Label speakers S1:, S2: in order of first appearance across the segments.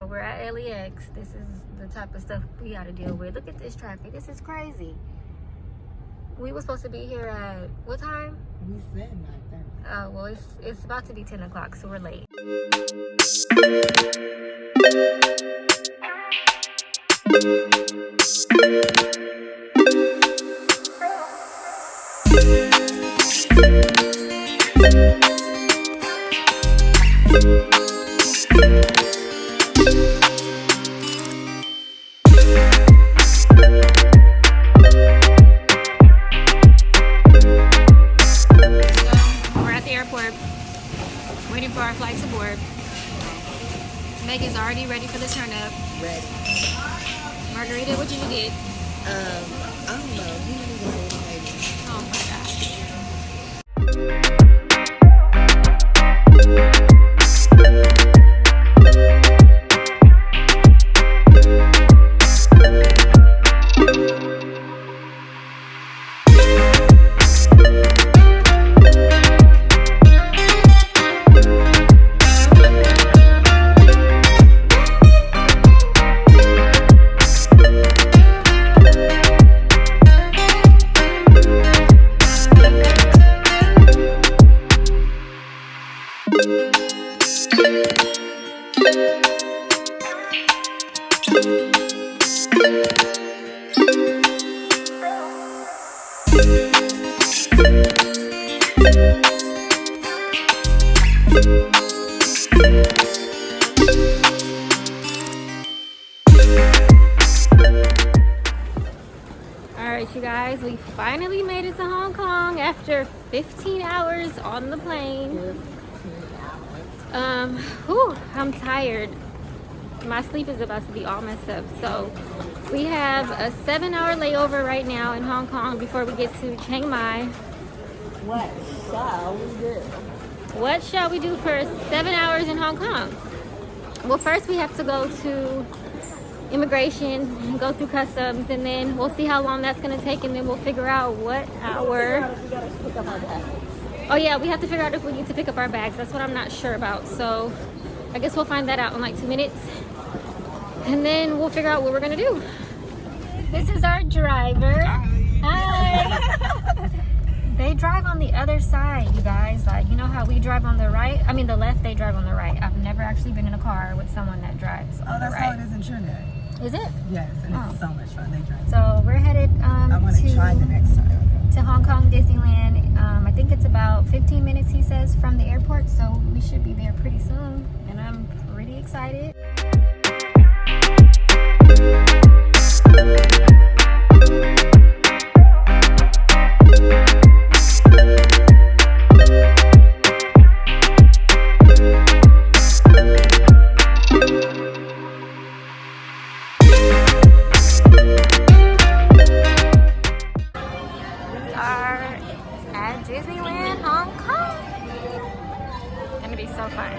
S1: We're at LAX. This is the type of stuff we gotta deal with. Look at this traffic. This is crazy. We were supposed to be here at what time?
S2: We said 9:30.
S1: Well, it's about to be 10 o'clock, so we're late. Waiting for our flights aboard. Megan's already ready for the turn up.
S2: Ready.
S1: Margarita, what did you get?
S2: I don't know. You need to go ahead and maybe.
S1: Oh my gosh. Alright, you guys, we finally made it to Hong Kong after 15 hours on the plane.
S2: 15 hours.
S1: I'm tired. My sleep is about to be all messed up. So we have a 7-hour layover right now in Hong Kong before we get to Chiang Mai.
S2: What shall we do?
S1: What shall we do for 7 hours in Hong Kong? Well, first we have to go to immigration and go through customs, and then we'll see how long that's going to take, and then we'll figure out what our...
S2: We gotta pick up our bags.
S1: Oh yeah, we have to figure out if we need to pick up our bags. That's what I'm not sure about. So I guess we'll find that out in like 2 minutes, and then we'll figure out what we're going to do. This is our driver. Hi. They drive on the other side, you guys. Like, you know how we drive on the right? I mean the left, they drive on the right. I've never actually been in a car with someone that drives on the right.
S2: Oh, that's how it is in Trinidad.
S1: Is it?
S2: Yes, and it's so much fun. They drive.
S1: So we're headed
S2: I want to try the next time.
S1: to Hong Kong Disneyland. I think it's about 15 minutes, he says, from the airport. So we should be there pretty soon, and I'm pretty excited. Disneyland, Hong Kong. It's gonna be so fun.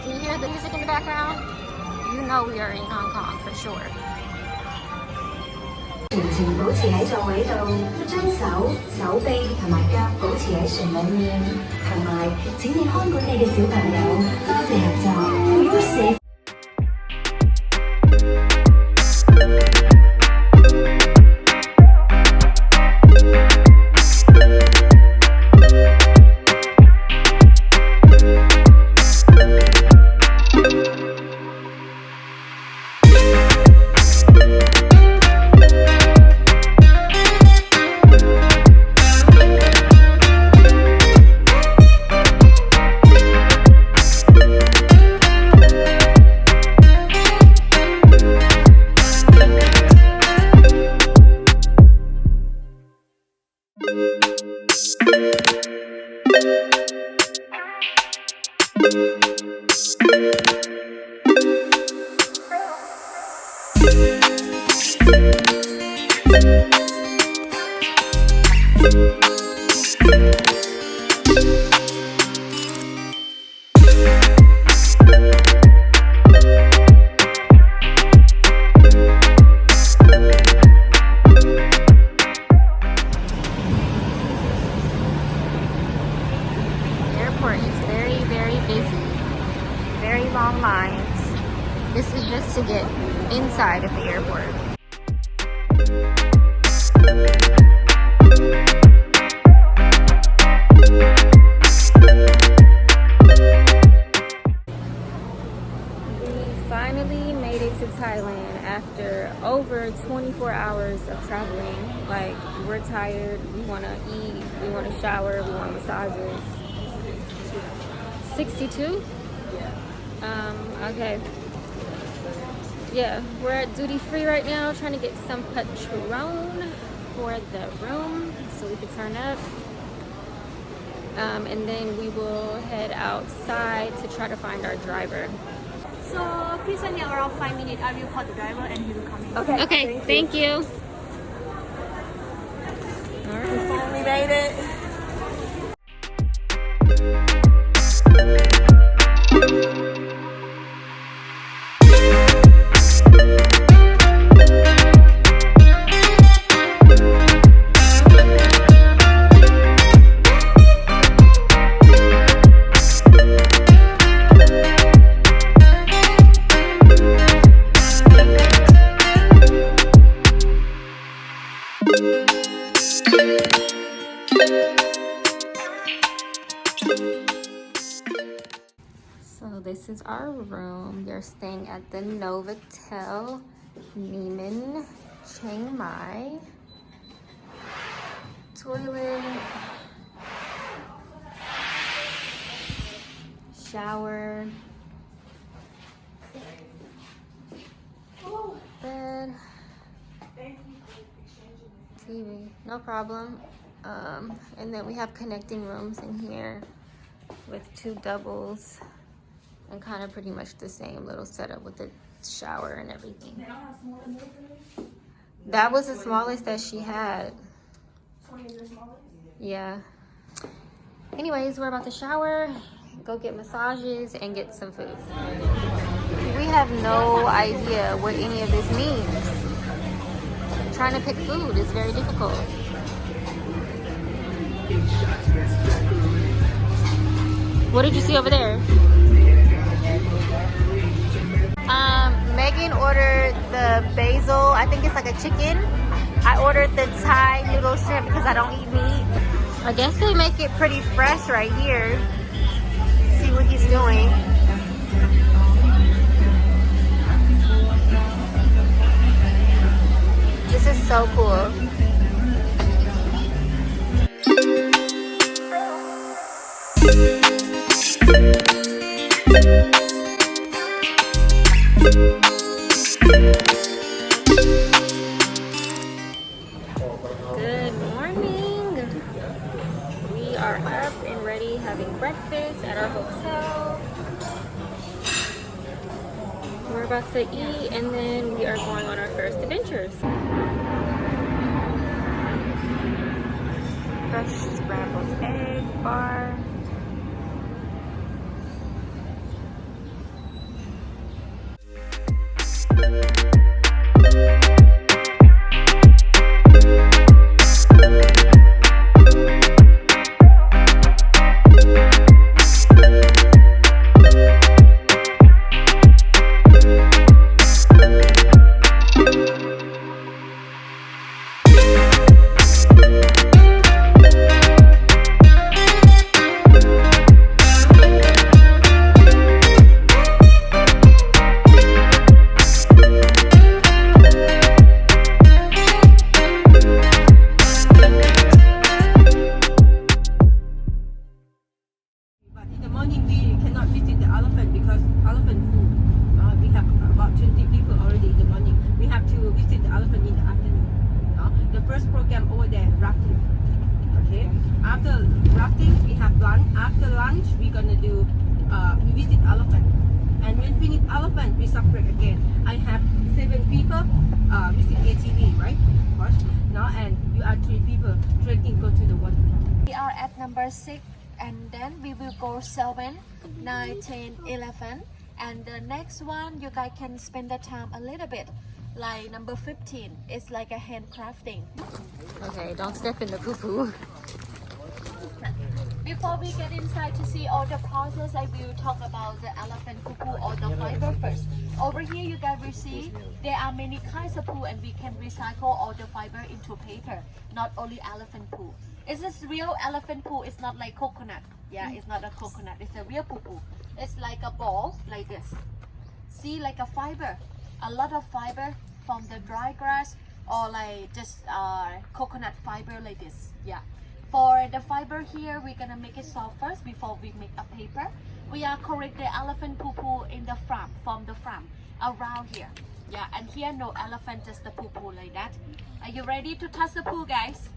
S1: Can you hear the music in the background? You know we are in Hong Kong for sure. 全程保持喺座位度，將手、手臂同埋腳保持喺船裡面，同埋請你看管你嘅小朋友。多謝合作。For your safety. just to get inside of the airport. Finally made it to Thailand after over 24 hours of traveling. Like, we're tired, we want to eat, we want to shower, we want massages. 62? Okay. Yeah, we're at duty free right now trying to get some Patron for the room so we can turn up. And then we will head outside to try to find our driver.
S3: So please send me around 5 minutes. I will call the driver and he will come in.
S1: Okay, thank you. All right.
S2: We finally made it.
S1: So this is our room. We're staying at the Novotel Neiman, Chiang Mai. Toilet, shower, bed, TV, no problem. And then we have connecting rooms in here with 2 doubles and kind of pretty much the same little setup with the shower and everything. That was the smallest that she had. Yeah. Anyways, we're about to shower, go get massages, and get some food. We have no idea what any of this means. Trying to pick food is very difficult. What did you see over there? Megan ordered the basil, I think it's like a chicken. I ordered the Thai noodle shrimp because I don't eat meat. I guess they make it pretty fresh right here. See what he's doing. This is so cool. Good morning. We are up and ready, having breakfast at our hotel. We're about to eat and then we are going on our first adventures. Fresh scrambled egg bar.
S2: Visit ATV, right? Watch. Now, and you are 3 people trekking, go to the waterfall.
S3: We are at number 6 and then we will go 7, 9, 10, 11 and the next one you guys can spend the time a little bit. Like number 15, it's like a handcrafting.
S1: Okay, don't step in the poo-poo.
S3: Before we get inside to see all the process, I will talk about the elephant cuckoo or the fiber first. over here you guys will see there are many kinds of poo, and we can recycle all the fiber into paper, not only elephant poo. It's this real elephant poo. It's not like coconut. Yeah, it's not a coconut. It's a real poo. It's like a ball like this. See, like a fiber, a lot of fiber from the dry grass or like just coconut fiber like this. Yeah. For the fiber here, we're gonna make it soft first before we make a paper. We are correct the elephant poo in the front, from the front, around here. Yeah, and here no elephant, just the poo like that. Are you ready to touch the poo, guys?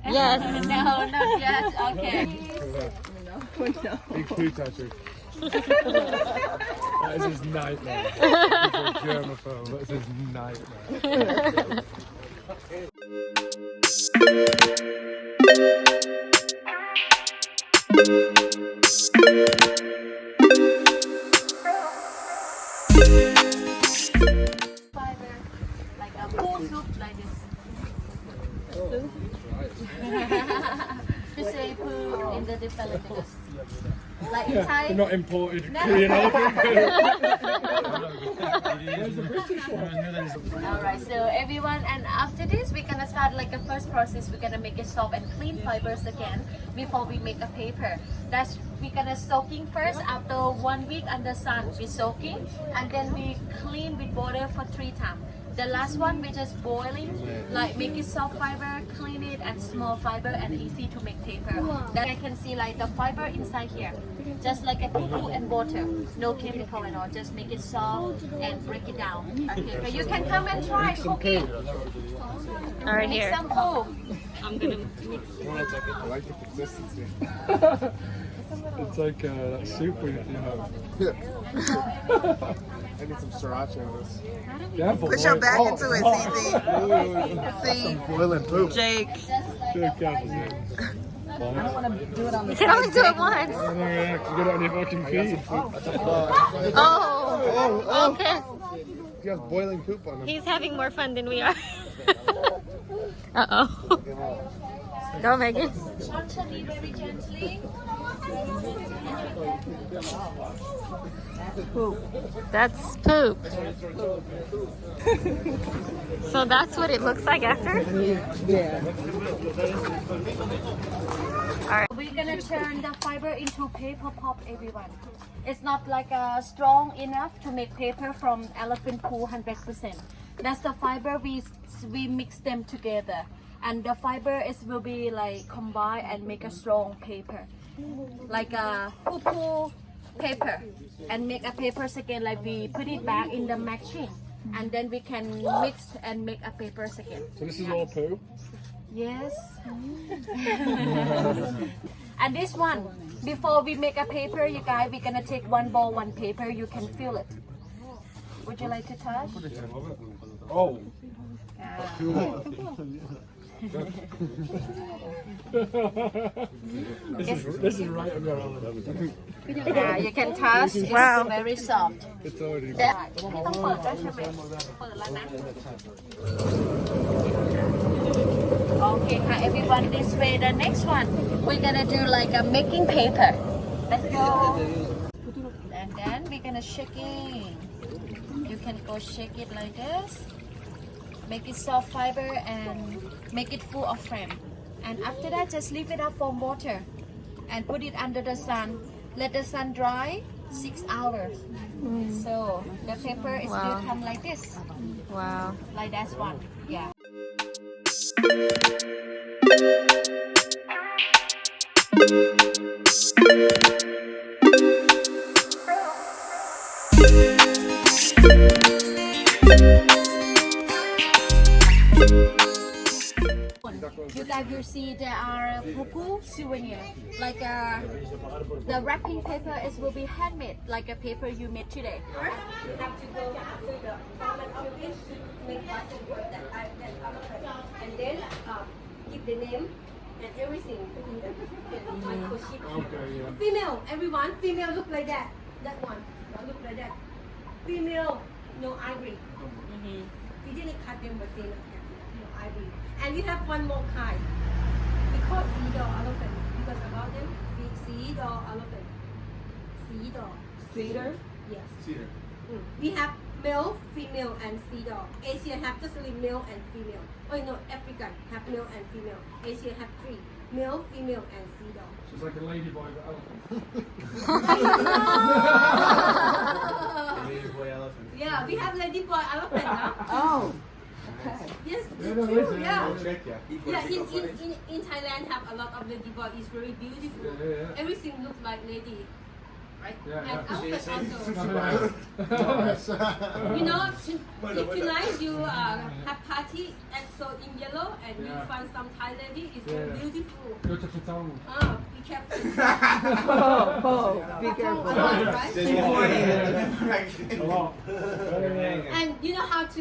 S1: Yes.
S3: No, not yet. Okay.
S4: Big poo toucher. That is his nightmare. He's a germaphobe. That's his nightmare.
S3: Fiber, like a poo soup like this. To say poo in the different languages. Like in Thai.
S4: They're not imported Korean elephant poo. Where's the British one?
S3: Alright, so everyone, and after this we're gonna start like a first process. We're gonna make it soft and clean fibers again before we make a paper. That's we're gonna soaking first. After 1 week under sun we soaking, and then we clean with water for 3 times. The last one we just boiling, like make it soft fiber, clean it, and small fiber and easy to make paper. Then I can see like the fiber inside here, just like a poo and water, no chemical at all. Just make it soft and break it down. Okay, but you can come and try cooking.
S1: All right,
S3: Make
S1: here.
S3: some poo.
S1: I'm gonna.
S4: I like the consistency. It's like that soup we have.
S5: I need some sriracha in this.
S4: Careful,
S6: Put your
S4: boy.
S6: back
S4: Oh,
S6: into it,
S4: oh.
S6: CZ. See,
S5: Boiling poop.
S6: Jake.
S4: Good careful, Jake.
S1: You can only do it once.
S4: Oh, no, yeah, 'cause you got it on your fucking feet.
S1: Oh. Okay.
S5: You have boiling poop on them.
S1: He's having more fun than we are. Uh-oh. Go, Megan.
S3: Gently, very gently.
S1: That's poop. So that's what it looks like after?
S3: We're gonna turn the fiber into paper pulp, everyone. It's not like strong enough to make paper from elephant poo 100%. That's the fiber we mix them together, and the fiber will be like combined and make a strong paper, like a poo paper, and make a paper again. Like we put it back in the machine, and then we can mix and make a paper again.
S4: So this is all poo?
S3: Yes. And this one, before we make a paper, you guys, we're gonna take one ball, one paper. You can feel it. Would you like to touch?
S4: Oh. This is right up your alley.
S3: Yeah, you can touch. It's
S1: Wow.
S3: very soft.
S4: It's already
S3: Yeah. ไม่ต้องเปิดด้วยใช่ไหมเปิดแล้วนะ Okay, everyone, this way. The next one, we're gonna do like a making paper. Let's go. And then we're gonna shake it. You can go shake it like this. Make it soft fiber and make it full of frame. And after that, just leave it up from water and put it under the sun. Let the sun dry 6 hours. So the paper is will come like this.
S1: Wow.
S3: Like that one. Yeah. You guys will see there are buku souvenir, like the wrapping paper is will be handmade, like a paper you made today. First, you have to go after the make and then give the name and everything.
S4: Okay, yeah.
S2: Female, everyone, female look like that. That one, look like that. Female, no ivory. We didn't cut them, but they look no ivory. And we have one more kind. We call cedar elephant because about them, cedar elephant. Cedar.
S6: Cedar.
S2: Yes.
S5: Cedar.
S2: We have male, female, and sea dog. Asia have just only male and female. Oh no, African have male and female. Asia have 3, male, female, and sea dog.
S4: She's like a ladyboy but elephant.
S2: Yeah, we have ladyboy elephant now.
S3: Oh.
S2: Yes,
S4: Yeah,
S2: it's
S4: no,
S2: true.
S4: listen,
S2: Yeah.
S5: Check, yeah.
S2: Yeah, in Thailand have a lot of ladyboy. It's very beautiful.
S4: Yeah.
S2: Everything looks like lady, right?
S4: Yeah,
S2: And
S4: yeah.
S2: elephant also.
S5: Nice.
S2: You know, if tonight you have party and so in yellow and you
S4: Yeah.
S2: find some Thai lady, it's very
S4: Yeah.
S2: beautiful.
S4: Go touch your tongue.
S2: Be careful.
S3: Be careful.
S2: A lot, right?
S4: A lot.
S2: And you know how to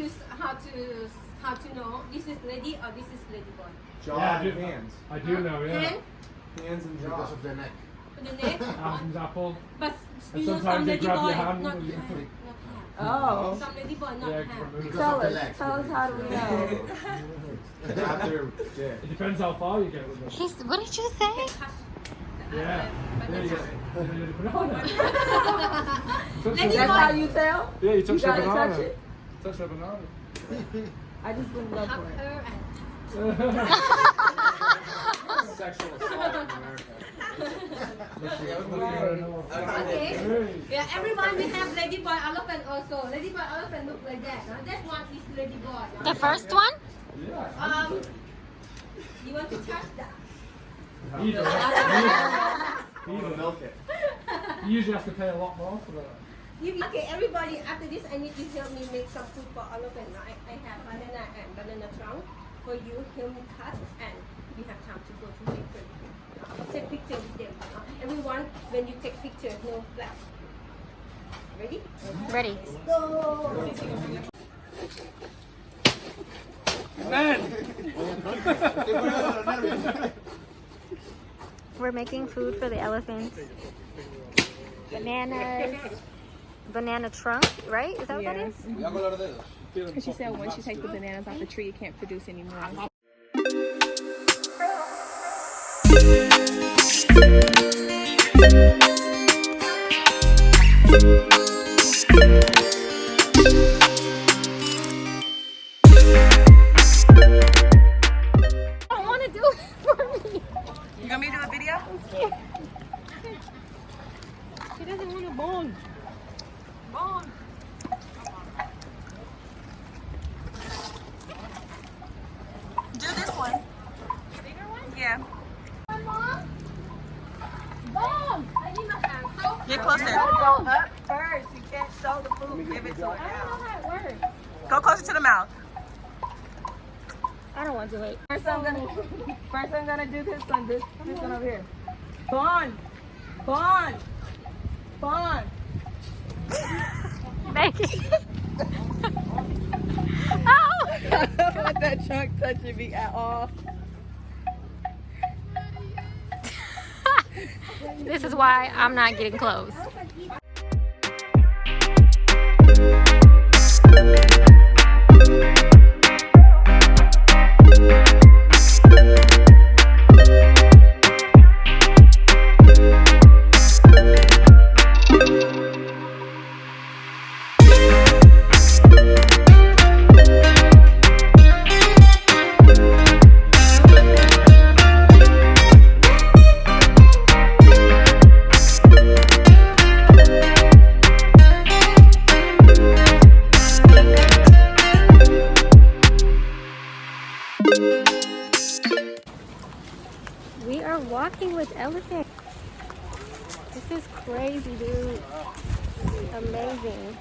S2: know this is lady or this is lady boy.
S4: Yeah, I do,
S5: hands.
S4: I do know, yeah.
S2: Hand,
S5: Hands and jaw. Because of their neck.
S2: the neck.
S4: Adam's apple.
S2: But
S4: And
S2: you know
S4: sometimes
S2: some
S4: they
S2: lady
S4: grab
S2: boy
S4: your hand
S2: not
S4: and you-
S2: hand, not hand.
S3: Oh.
S2: Some lady boy not
S4: Yeah,
S2: hand.
S4: remove it.
S3: Tell us how do we know?
S4: It depends how far you get with them.
S1: What did you say?
S2: Touch.
S4: Yeah. There you go. Yeah, you put it on there. Touch
S2: Lady
S4: the-
S3: That's
S2: boy.
S3: how you tell?
S4: Yeah, you touch the
S3: gotta
S4: banana.
S3: touch it?
S4: Touch the banana.
S3: I just wouldn't love
S2: Hug
S3: for it.
S2: her and
S5: Sexual assault in America.
S2: okay. Yeah, everyone we have lady boy elephant also. Lady boy elephant look like that. That one is lady boy.
S1: The first one?
S2: You want to touch that?
S4: Either.
S5: Either milk it.
S4: You usually have to pay a lot more for that.
S2: Okay, everybody. After this, I need you to help me make some food for elephant. Now, I have banana and banana trunk for you. Help me cut, and we have time to go to picture. Take picture with them. Everyone, when you take picture, no flash. Ready?
S1: Ready.
S2: Go.
S1: We're making food for the elephants. Bananas. Banana trunk, right? Is that what that is?
S6: Because she said once you take the bananas off the tree, it can't produce anymore.
S1: I don't want to do it for me.
S6: You want me to do a video?
S1: She doesn't want to bone.
S6: Do this one.
S2: Bigger one?
S6: Yeah.
S2: Boom! I need my hand. So,
S6: Get closer.
S3: Go up first. You can't show the food. Give it to her
S2: I don't know how it works.
S6: Go closer to the mouth.
S1: I don't want to do it.
S3: First I'm gonna do this one. This one over here. Bond.
S1: Thank you. Oh!
S3: I don't want that trunk touching me at all.
S1: This is why I'm not getting close. We are walking with elephants. This is crazy, dude. Amazing.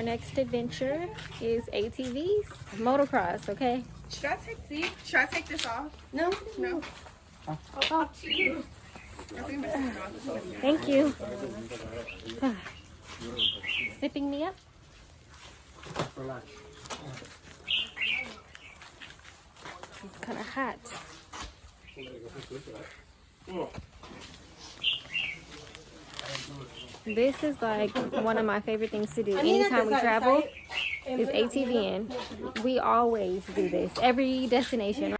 S1: Our next adventure is ATVs, motocross, okay?
S6: Should I take this off?
S2: No?
S6: No.
S1: Oh,
S6: I think this is on.
S1: thank you. Sipping me up?
S5: Relax.
S1: It's kind of hot. This is like one of my favorite things to do anytime we travel is ATVing. We always do this, every destination.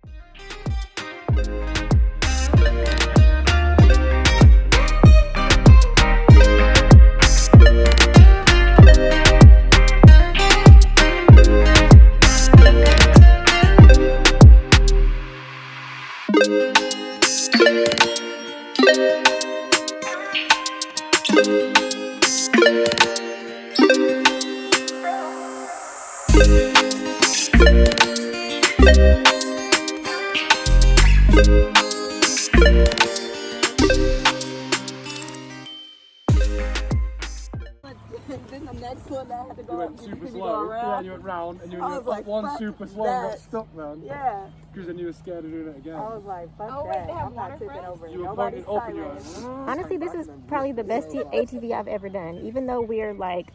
S7: Then the next one I had to
S4: You
S7: go
S4: went
S7: up,
S4: super
S7: you
S4: slow.
S7: go
S4: Yeah,
S7: around.
S4: you went round and you
S7: I
S4: went
S7: was like,
S4: one
S7: fuck
S4: super slow and got
S7: that.
S4: stuck, man.
S7: Yeah.
S4: Because then you were scared of doing it again.
S7: I was like, fuck
S6: Oh, wait,
S7: that.
S6: they have
S7: I'm not taking
S6: waterfront?
S7: over
S4: You were
S7: nobody's
S4: pointing open
S7: Thailand.
S4: yours.
S1: Honestly, this is probably the best ATV I've ever done, even though we're like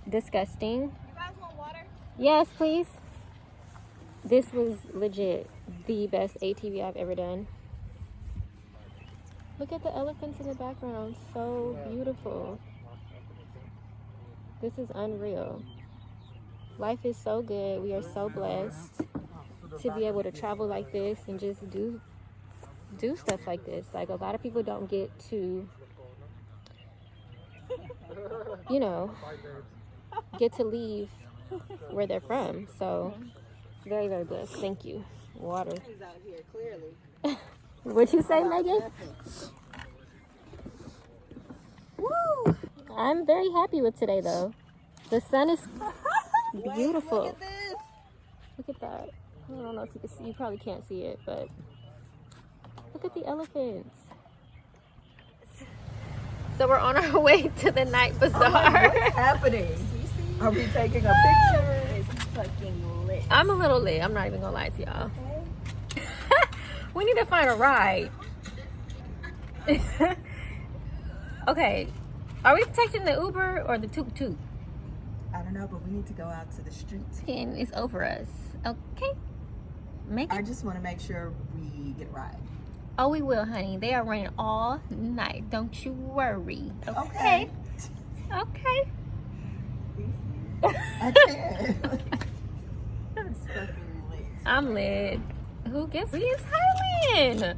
S1: disgusting.
S6: You guys want water?
S1: Yes, please. This was legit the best ATV I've ever done. Look at the elephants in the background. So beautiful. This is unreal. Life is so good. We are so blessed to be able to travel like this and just do stuff like this. Like, a lot of people don't get to, you know, get to leave where they're from. So very, very blessed. Thank you. Water.
S7: He's out here, clearly.
S1: What'd you say, Megan?
S7: Woo!
S1: I'm very happy with today, though. The sun is beautiful.
S7: Look at this.
S1: Look at that. I don't know if you can see. You probably can't see it, but look at the elephants. So we're on our way to the Night Bazaar.
S7: What's happening? Are we taking a picture? It's fucking lit.
S1: I'm a little lit. I'm not even gonna lie to y'all. We need to find a ride. Okay. Are we taking the Uber or the tuk-tuk?
S7: I don't know, but we need to go out to the streets.
S1: And it's over us. Okay. Make
S7: I
S1: it.
S7: just want to make sure we get a ride.
S1: Oh, we will, honey. They are running all night. Don't you worry.
S7: Okay.
S1: Okay.
S7: I can. It's fucking lit.
S1: I'm lit. Who gets we in Thailand?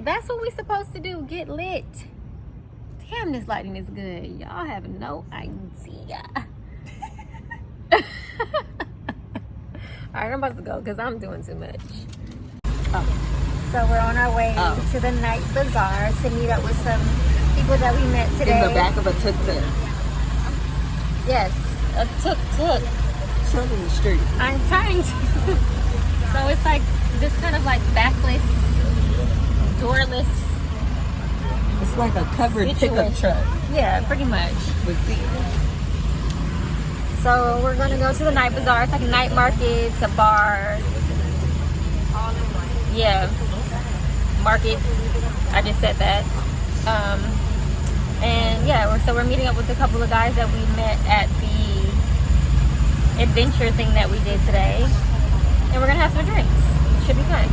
S1: That's what we supposed to do. Get lit. Damn, this lighting is good. Y'all have no idea. Alright, I'm about to go because I'm doing too much. So we're on our way to the Night Bazaar to meet up with some people that we met today.
S7: In the back of a tuk-tuk.
S1: Yes, a tuk-tuk.
S7: Shut in the street.
S1: I'm trying to. So it's like this kind of like backless, doorless.
S7: It's like a covered pickup
S1: Situation.
S7: truck
S1: Yeah, pretty much.
S7: with seats.
S1: So we're gonna go to the Night Bazaar. It's like a night market, it's a bar. Yeah, market. I just said that. And yeah, so we're meeting up with a couple of guys that we met at the adventure thing that we did today. And we're gonna have some drinks. Should be fun.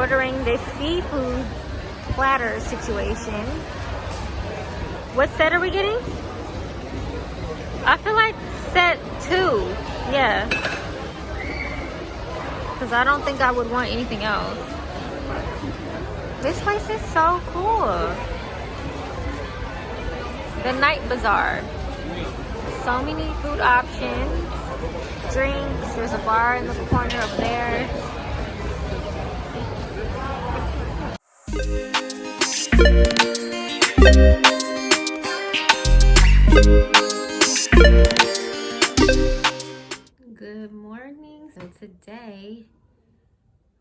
S1: ordering the seafood platter situation. What set are we getting? I feel like set 2. Yeah. Because I don't think I would want anything else. This place is so cool. The Night Bazaar. So many food options. Drinks. There's a bar in the corner over there. Good morning. So today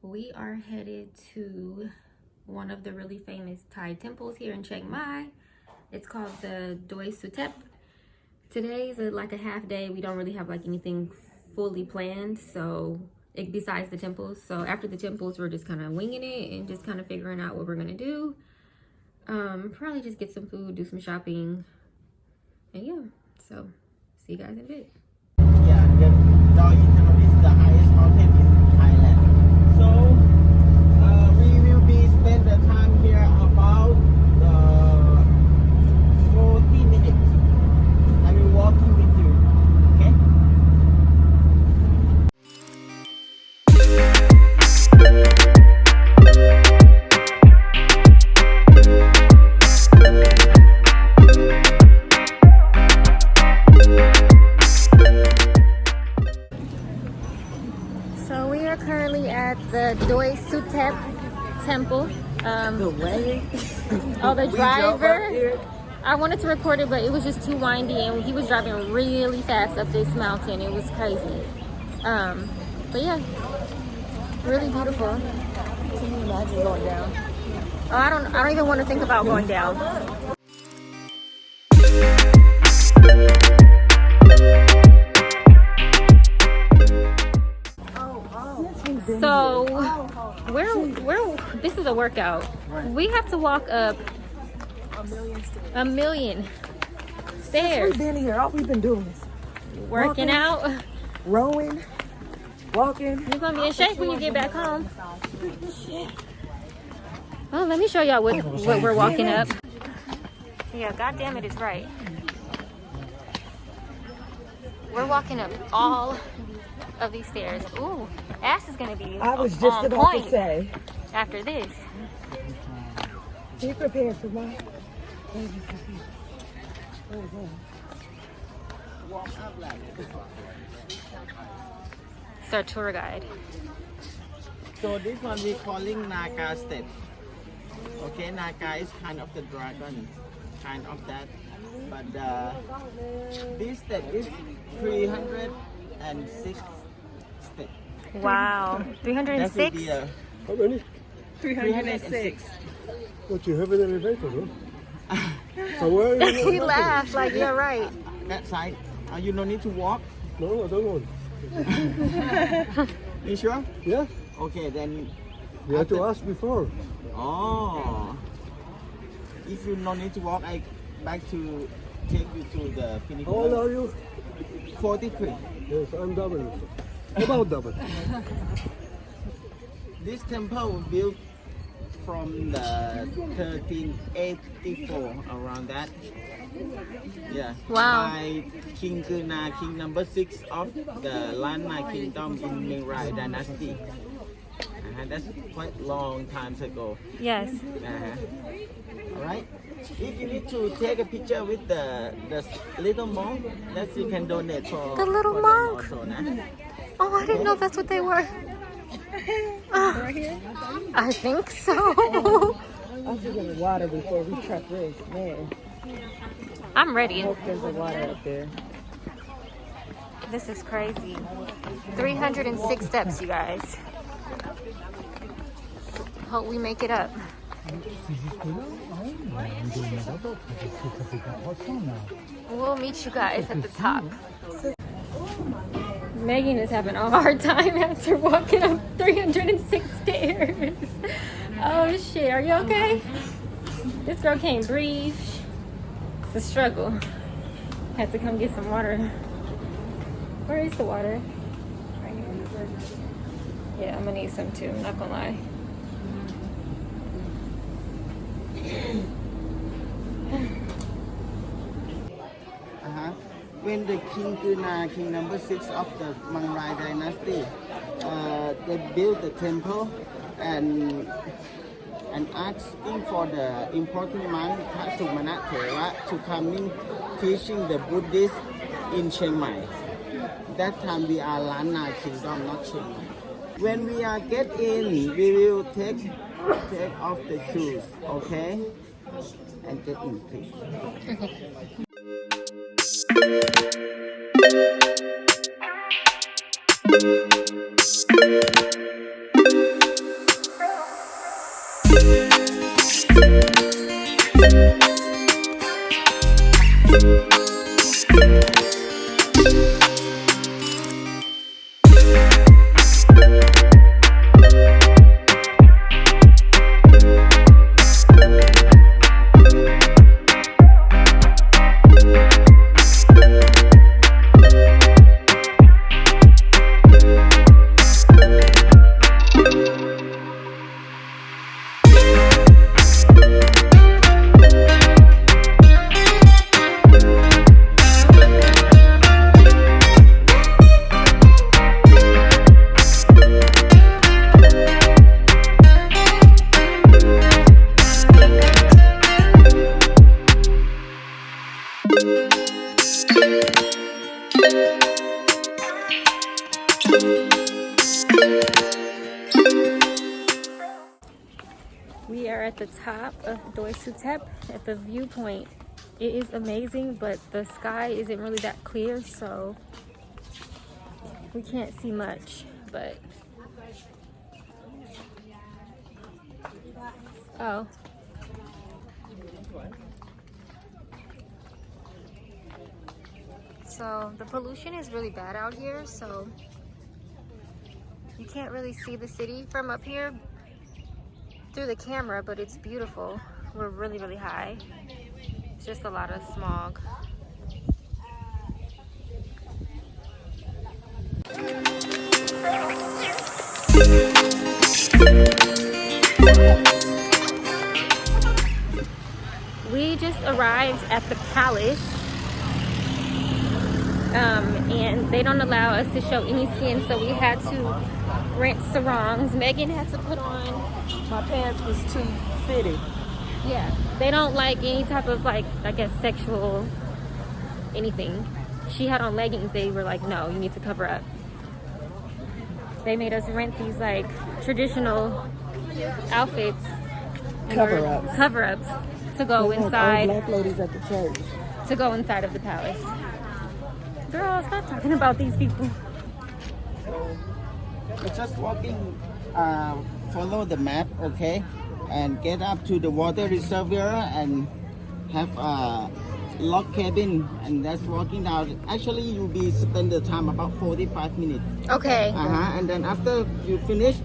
S1: we are headed to one of the really famous Thai temples here in Chiang Mai. It's called the Doi Sutep. Today is like a half day. We don't really have like anything fully planned, so besides the temples. So after the temples, we're just kind of winging it and just kind of figuring out what we're gonna do. Probably just get some food, do some shopping, and yeah. So see you guys in a bit.
S5: Yeah, the Doi is the highest mountain in Thailand. So we will be spend the time here about 40 minutes. I will walk with you. Okay?
S1: So we are currently at the Doi Sutep Temple.
S7: The way
S1: The driver. I wanted to record it, but it was just too windy, and he was driving really fast up this mountain. It was crazy. But yeah, really beautiful.
S7: Can you imagine going down?
S1: Oh, I don't even want to think about going down. So we're this is a workout. We have to walk up a million stairs.
S7: We've been here. All we've been doing is
S1: Working out.
S7: rowing, walking.
S1: You're gonna be in shape when you get back home. Oh, let me show y'all what we're walking up. Yeah, goddamn it, it's right. We're walking up all of these stairs. Ooh, ass is gonna be
S7: I was just
S1: on
S7: about
S1: point
S7: to say,
S1: after this.
S7: be prepared for my.
S1: It's our tour guide.
S5: So this one we calling Naga step. Okay, Naga is kind of the dragon, kind of that. But this step is 306 steps.
S1: Wow,
S5: That will
S1: 306?
S5: be
S4: How many?
S5: 306.
S4: But you have an elevator, no? So where are you?
S1: He laughed like, you're right.
S5: That side. You don't need to walk.
S4: No, I don't want.
S5: You sure?
S4: Yeah,
S5: Okay, then.
S4: you have to ask before.
S5: Oh. If you don't need to walk, I back to take you to the finish.
S4: How old are you?
S5: 43.
S4: Yes, I'm double. About double.
S5: This temple was built from the 1384, around that. Yeah.
S1: Wow.
S5: By King Kuna, king number 6 of the Lanna kingdom in Mingrai dynasty. That's quite long times ago.
S1: Yes.
S5: Alright. If you need to take a picture with the little monk, that you can donate for
S1: The little
S5: for
S1: monk?
S5: them also, nah?
S1: Oh, I didn't know that's what they were. I think so.
S7: I'm drinking the water before we truck this, man.
S1: I'm ready.
S7: Hope there's a water up there.
S1: This is crazy. 306 steps, you guys. Hope we make it up. We'll meet you guys at the top. Megan is having a hard time after walking up 306 stairs. Oh shit, are you okay? This girl can't breathe. It's a struggle. Had to come get some water. Where is the water? Right here. Yeah, I'm gonna need some too, I'm not gonna lie.
S5: When the King Guna, king number 6 of the Mangrai dynasty, they built the temple and asking for the important monk Sumana Thera to come in teaching the Buddhists in Chiang Mai. That time we are Lana Kingdom, not Chiang Mai. When we are get in, we will take off the shoes, okay? And get in, please.
S1: We are at the top of Doi Sutep at the viewpoint. It is amazing, but the sky isn't really that clear, so we can't see much, but oh. So the pollution is really bad out here, so you can't really see the city from up here through the camera, but it's beautiful. We're really, really high. It's just a lot of smog. We just arrived at the palace, and they don't allow us to show any skin, so we had to rent sarongs. Megan had to put on,
S7: My pants was too fitted.
S1: yeah, they don't like any type of, like, I guess sexual anything. She had on leggings. They were like, no, you need to cover up. They made us rent these like traditional outfits, cover-ups to go inside,
S7: Black ladies at the church.
S1: to go inside of the palace. Girl, stop talking about these people.
S5: We're just walking, follow the map, okay? And get up to the water reservoir and have a log cabin, and that's walking down. Actually, you'll be spend the time about 45 minutes.
S1: Okay.
S5: And then after you finish,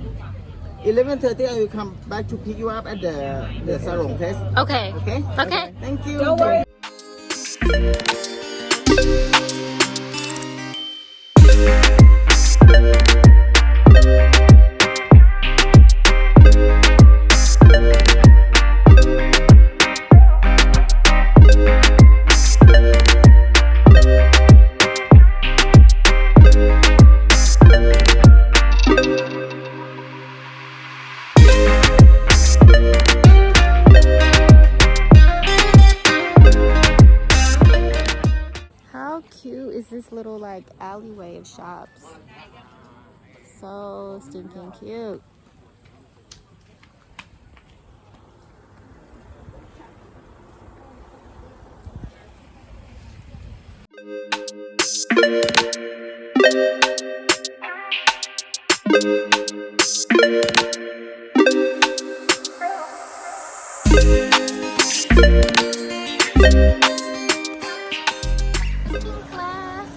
S5: 11:30, I will come back to pick you up at the sarong place.
S1: Okay.
S5: Okay?
S1: Okay.
S5: Thank you.
S7: Don't worry.
S1: How cute is this little like alleyway of shops? So stinking cute. Class.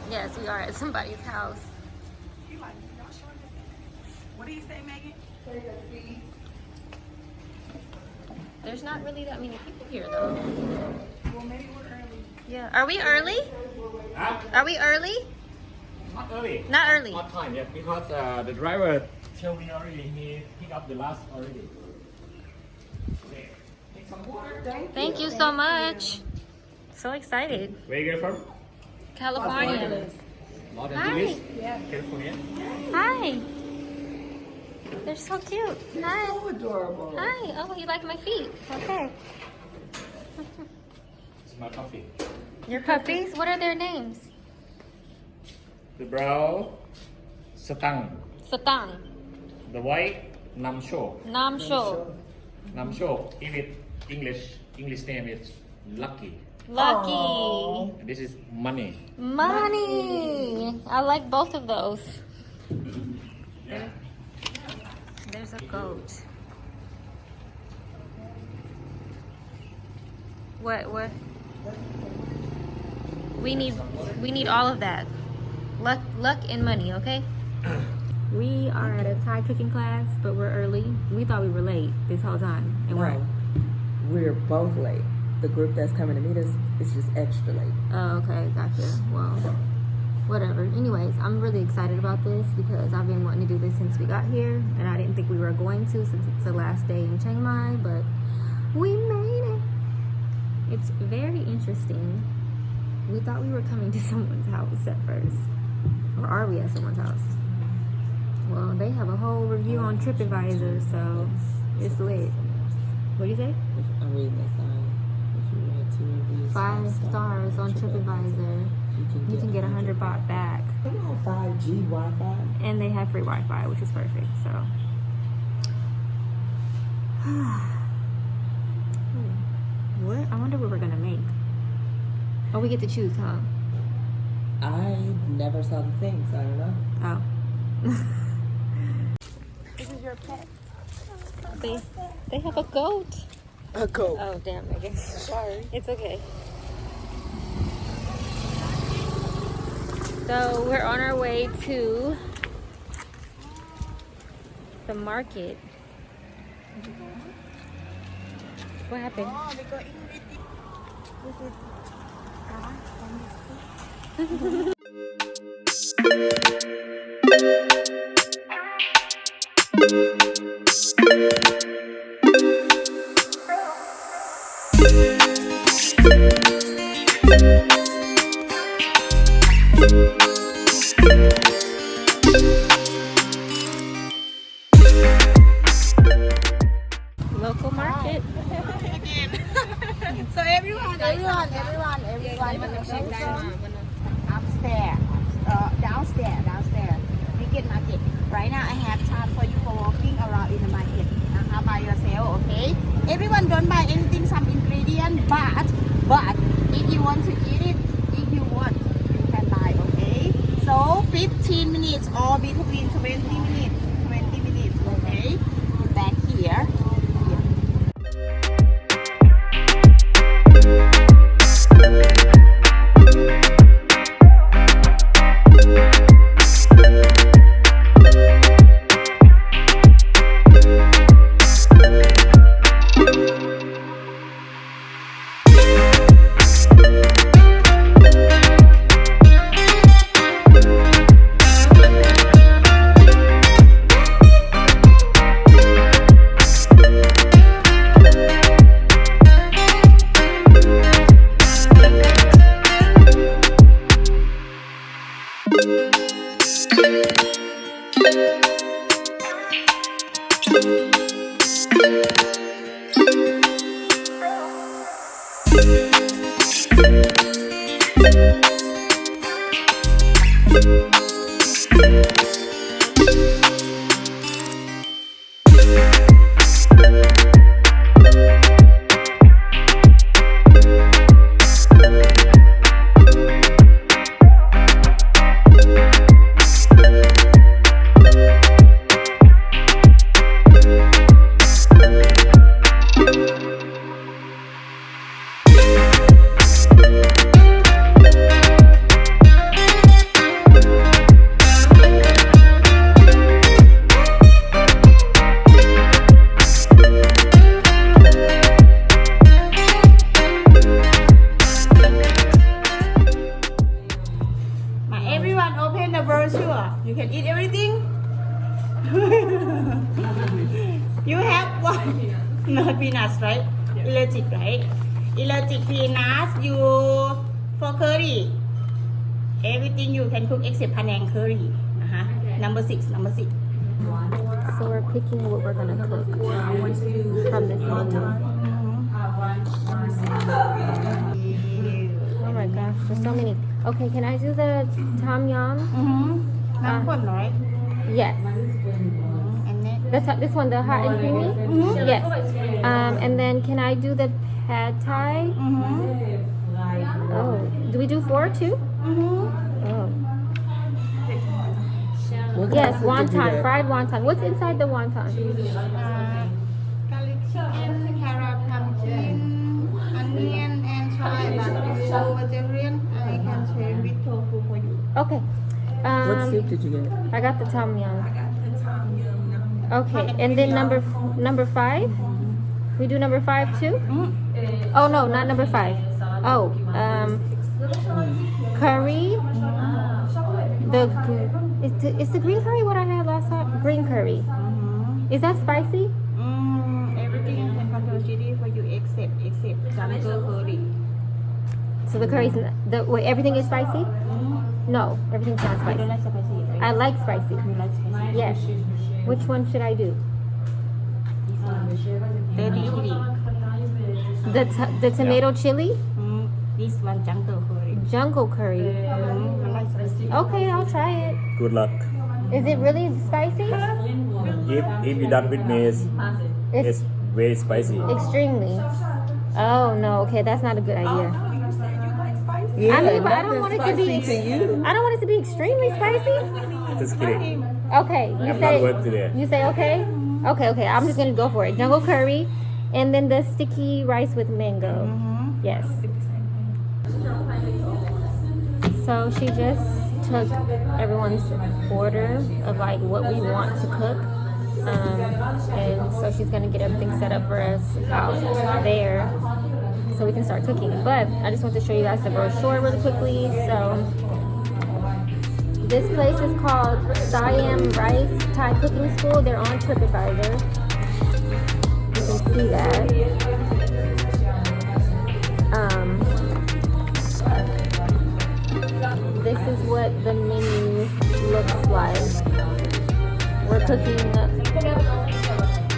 S1: Yes, we are at somebody's house.
S7: What do you say, Megan?
S1: There's not really that many people here though.
S7: Well, maybe we're early.
S1: Yeah. Are we early?
S8: Huh?
S1: Are we early?
S8: Not early.
S1: Not early.
S8: Not time yet because the driver told me already he picked up the last already. Okay. Next
S1: Thank you so much. So excited.
S8: Where you get from?
S1: California.
S8: Los
S1: Hi.
S8: Angeles? Yeah. California.
S1: Hi. They're so cute. Hi.
S7: So adorable.
S1: Hi. Oh, you like my feet? Okay.
S8: This is my coffee.
S1: Your puppies? What are their names?
S8: The brown, Satang.
S1: Satang.
S8: The white, Namsho.
S1: Namsho.
S8: Namsho. English name is Lucky.
S1: Lucky.
S8: And this is Money.
S1: Money. I like both of those.
S8: Yeah.
S1: There's a goat. What? We need all of that. Luck and money, okay? We are at a Thai cooking class, but we're early. We thought we were late this whole time. And
S7: Right. We're both late. The group that's coming to meet us is just extra late.
S1: Oh, okay, gotcha. Well, whatever. Anyways, I'm really excited about this because I've been wanting to do this since we got here, and I didn't think we were going to since it's the last day in Chiang Mai, but we made it. It's very interesting. We thought we were coming to someone's house at first. Or are we at someone's house? Well, they have a whole review on TripAdvisor, so it's lit. What do you say?
S7: I'm reading the sign. If you write 2 reviews,
S1: 5 stars on TripAdvisor. You can get 100 baht back.
S7: Come on, 5G Wi-Fi.
S1: And they have free Wi-Fi, which is perfect, so. I wonder what we're gonna make. Oh, we get to choose, huh?
S7: I never saw the thing, so I don't know.
S1: Oh.
S6: This is your pet.
S1: They have a goat.
S7: A goat.
S1: Oh, damn, I guess.
S7: Sorry.
S1: It's okay. So we're on our way to the market. What happened? Local market.
S9: So everyone, upstairs, downstairs, Weekend market. Right now, I have time for you for walking around in the market by yourself, okay? Everyone don't buy anything, some ingredient, but if you want to eat it, if you want, you can buy, okay? So 15 minutes or between 20 minutes, okay? Back here. You can eat everything. You have one. Not peanuts, right? allergic, right? Allergic peanuts, you for curry. Everything you can cook except Penang curry. Number 6.
S1: So we're picking what we're gonna cook from this menu. Oh my gosh, there's so many. Okay, can I do the tom yum?
S9: น้ำข้นน้อย
S1: Yes.
S9: and then
S1: This one, the hot and creamy? Yes. And then can I do the pad thai? Oh, do we do 4 too? Oh. Yes, wonton, fried wonton. What's inside the wonton?
S9: garlic chicken, carrot, pumpkin, onion, and chai. But if you vegetarian, I can share with tofu for you.
S1: Okay.
S7: What soup did you get?
S1: I got the tom yum. Okay, and then number 5? We do number 5 too? Oh no, not number 5. Oh, curry. Is the green curry what I had last time? Green curry. Is that spicy?
S9: Everything I can control chili for you except jungle curry.
S1: So the curry's wait, everything is spicy? No, everything's not
S9: I
S1: spicy.
S9: don't like spicy, right?
S1: I like spicy.
S9: You like spicy?
S1: Yes. Which one should I do?
S9: Dirty chili.
S1: The tomato chili?
S9: This one jungle curry.
S1: Jungle curry.
S9: I like spicy.
S1: Okay, I'll try it.
S10: Good luck.
S1: Is it really spicy?
S10: If you done with me, it's very spicy.
S1: Extremely. Oh no, okay, that's not a good idea.
S7: Yeah,
S1: I mean, but I
S7: nothing
S1: don't want it to be.
S7: spicy to you.
S1: I don't want it to be extremely spicy.
S10: Just kidding.
S1: Okay, you
S10: I'm
S1: say.
S10: not work today.
S1: You say okay. Okay. I'm just gonna go for it. Jungle curry, and then the sticky rice with mango. Yes. So she just took everyone's order of like what we want to cook. And so she's gonna get everything set up for us out there so we can start cooking. But I just want to show you guys the brochure really quickly. So this place is called Siam Rice Thai Cooking School. They're on TripAdvisor. You can see that. This is what the menu looks like. We're cooking,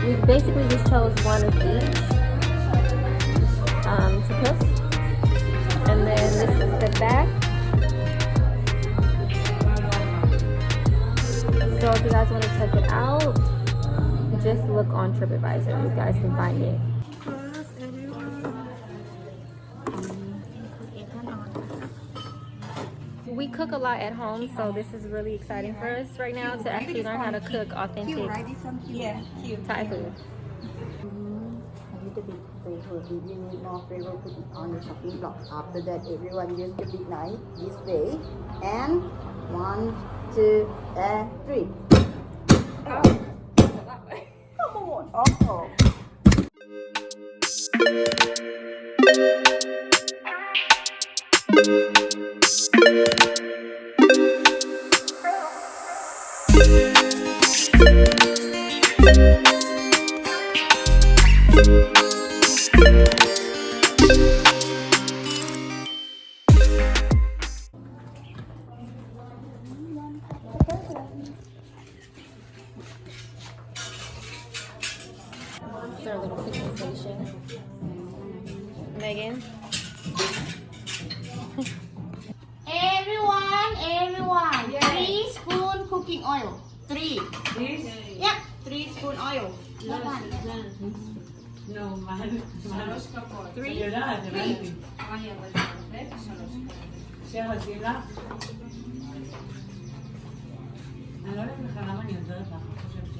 S1: we basically just chose one of each to cook. And then this is the back. So if you guys want to check it out, just look on TripAdvisor. You guys can find it. We cook a lot at home, so this is really exciting for us right now to actually learn how to cook authentic Thai food.
S9: A little bit flavor. If you need more flavor, put it on the chopping block. After that, everyone use the big knife this way. And 1, 2, and 3. Come on. Oh.
S1: It's our little cooking station. Megan?
S9: Everyone. 3 spoon cooking oil. 3. Yep, 3 spoon oil. Not one. No, man. 3.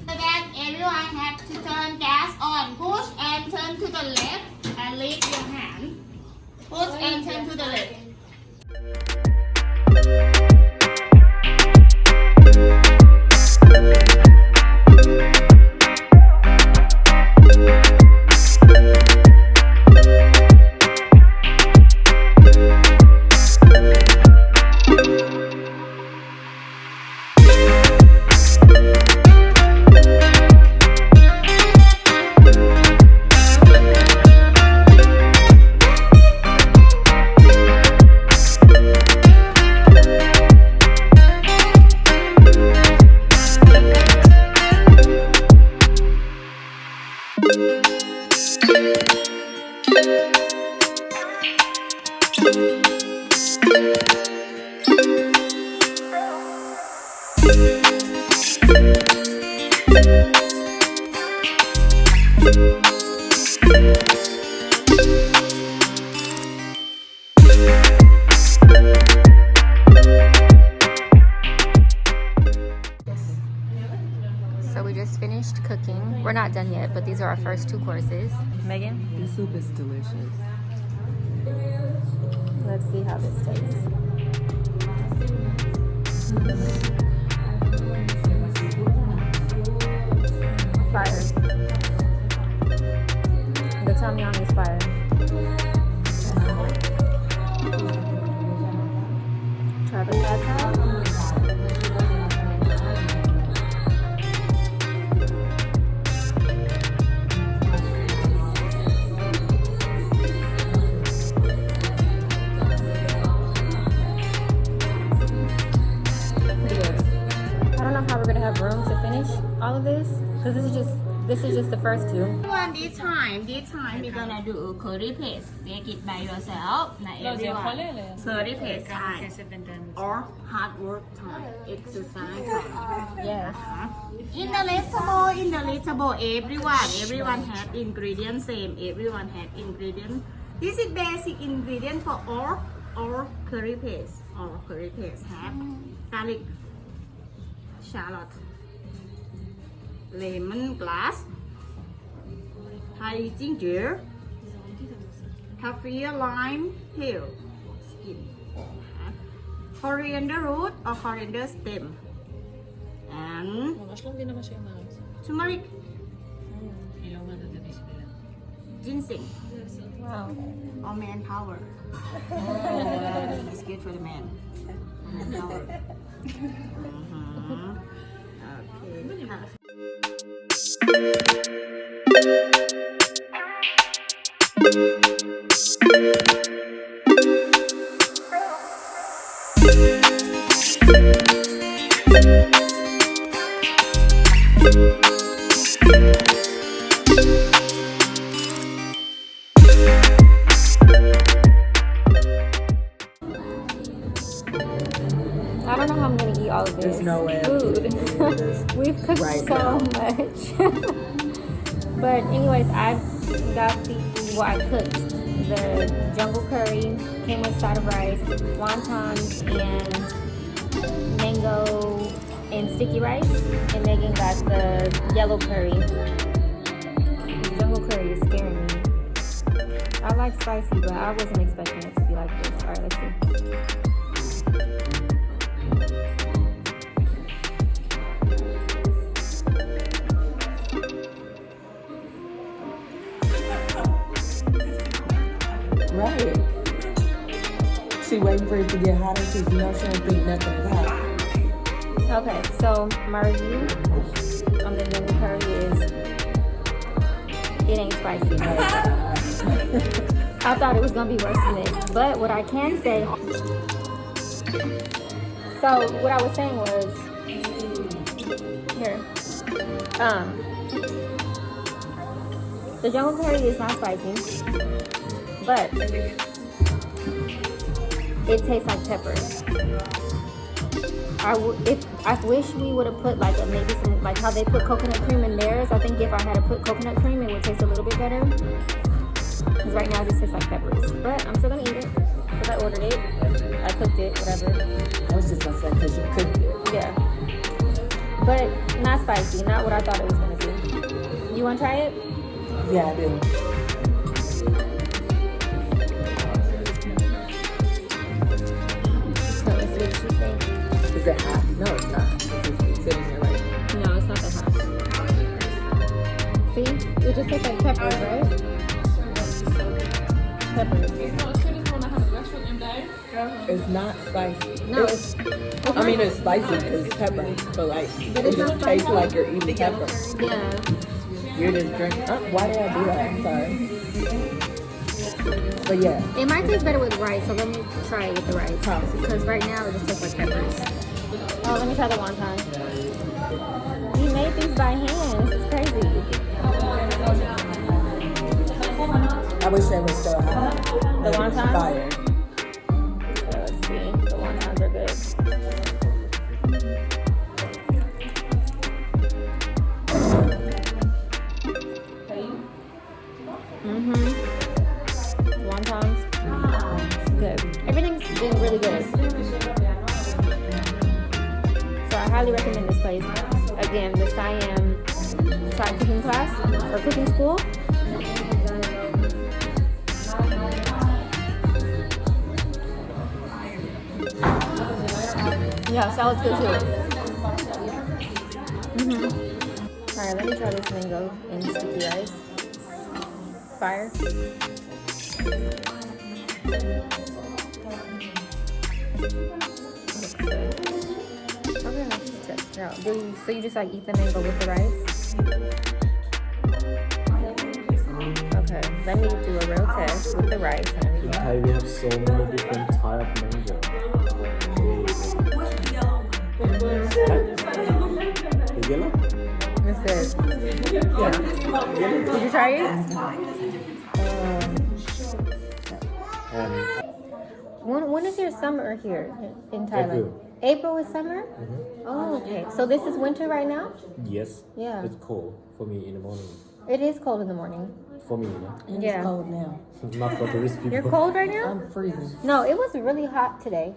S9: So then everyone have to turn gas on. Push and turn to the left and leave your hand. Push and turn to the left.
S1: So we just finished cooking. We're not done yet, but these are our first 2 courses. Megan?
S7: The soup is delicious.
S1: Let's see how this tastes. Fire. The tom yum is fire. Try the pad thai. Room to finish all of this because this is just the first 2.
S9: This time we're gonna do curry paste. Make it by yourself. Now everyone, curry paste time or hard work time, exercise time.
S1: Yes.
S9: In the little everyone have ingredients same. Everyone have ingredients. This is basic ingredient for all curry paste. All curry paste have garlic, shallot, lemongrass, Thai ginger, kaffir lime peel, skin, coriander root or coriander stem, and turmeric, ginseng.
S1: Wow.
S9: Or manpower. It's good for the man. Manpower.
S1: I don't know how I'm gonna eat all of this.
S7: There's no way.
S1: Food. We've cooked so much. But anyways, I got I cooked the jungle curry, came with side of rice, wontons, and mango and sticky rice. And Megan got the yellow curry. The jungle curry is scaring me. I like spicy, but I wasn't expecting it to be like this. All right, let's see.
S7: Right. She waiting for it to get hotter because you know she don't think nothing is hot.
S1: Okay, so my review on the jungle curry is it ain't spicy. I thought it was gonna be worse than this, but what I can say. So what I was saying was here. The jungle curry is not spicy, but it tastes like peppers. I wish we would have put like maybe some, like how they put coconut cream in theirs. I think if I had to put coconut cream, it would taste a little bit better. Because right now it just tastes like peppers. But I'm still gonna eat it because I ordered it. I cooked it, whatever.
S7: I was just gonna say because you cooked it.
S1: Yeah. But not spicy, not what I thought it was gonna be. You wanna try it?
S7: Yeah, I do. Is it hot? No, it's not. It's sitting there like.
S1: No, it's not that hot. See? It just tastes like peppers, right? Peppers.
S7: It's not spicy.
S1: No,
S7: I mean, it's spicy because it's pepper, but like, it just tastes like you're eating pepper.
S1: Yeah.
S7: You're just drinking. Why did I do that? I'm sorry. But yeah.
S1: It might taste better with rice, so let me try it with the rice. Because right now it just tastes like peppers. Oh, let me try the wonton. We made these by hand. This is crazy.
S7: I wish they were still hot.
S1: The wontons?
S7: Fire.
S1: Let's see. The wontons are good. highly recommend this place. Again, the Siam Thai cooking class or cooking school. Yeah, salad's good too. Alright, let me try this mango and sticky rice. Fire. Okay, let's test it out. So you just like eat the mango with the rice? Okay, let me do a real test with the rice and everything.
S10: In Thai, we have so many different types of mango. The yellow?
S1: It's good. Yeah. Did you try it? When is your summer here in Thailand? April is summer? Oh, okay. So this is winter right now?
S10: Yes.
S1: Yeah.
S10: It's cold for me in the morning.
S1: It is cold in the morning.
S10: For me, you know?
S7: And
S1: Yeah.
S7: it's cold now.
S10: Not for tourist people.
S1: You're cold right now?
S7: I'm freezing.
S1: No, it was really hot today.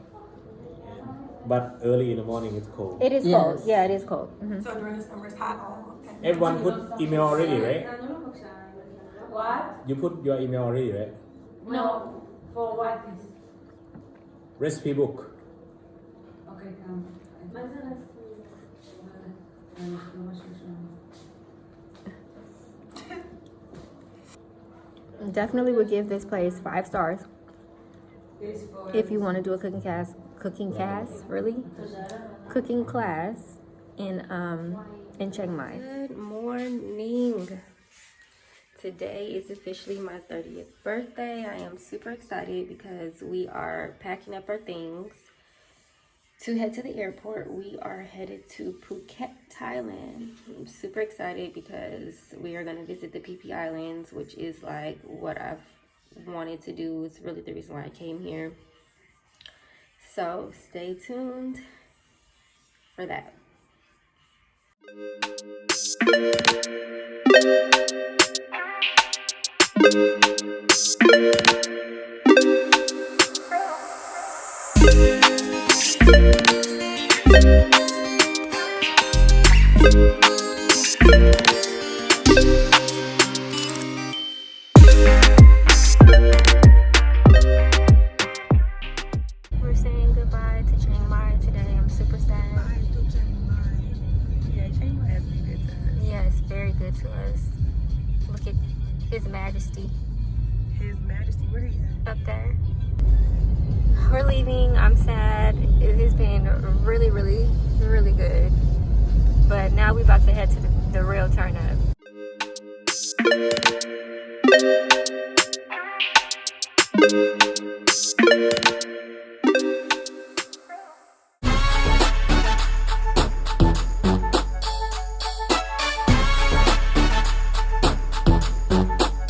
S10: But early in the morning, it's cold.
S1: It is cold.
S7: Yes.
S1: Yeah, it is cold.
S2: So during the summer it's hot.
S10: Everyone put email already, right?
S2: What?
S10: You put your email already, right?
S2: No. For what?
S10: Recipe book.
S2: Okay,
S1: Definitely would give this place 5 stars. If you want to do a cooking class, cooking class in Chiang Mai. Good morning. Today is officially my 30th birthday. I am super excited because we are packing up our things to head to the airport. We are headed to Phuket, Thailand. I'm super excited because we are going to visit the PP Islands, which is like what I've wanted to do. It's really the reason why I came here. So stay tuned for that. We're saying goodbye to Chiang Mai today. I'm super sad.
S6: Yeah, Chiang Mai has been good to us.
S1: Yes, very good to us. Look at His Majesty
S6: His Majesty, where is he?
S1: up there. We're leaving. I'm sad. It has been really, really, really good. But now we're about to head to the real turn up.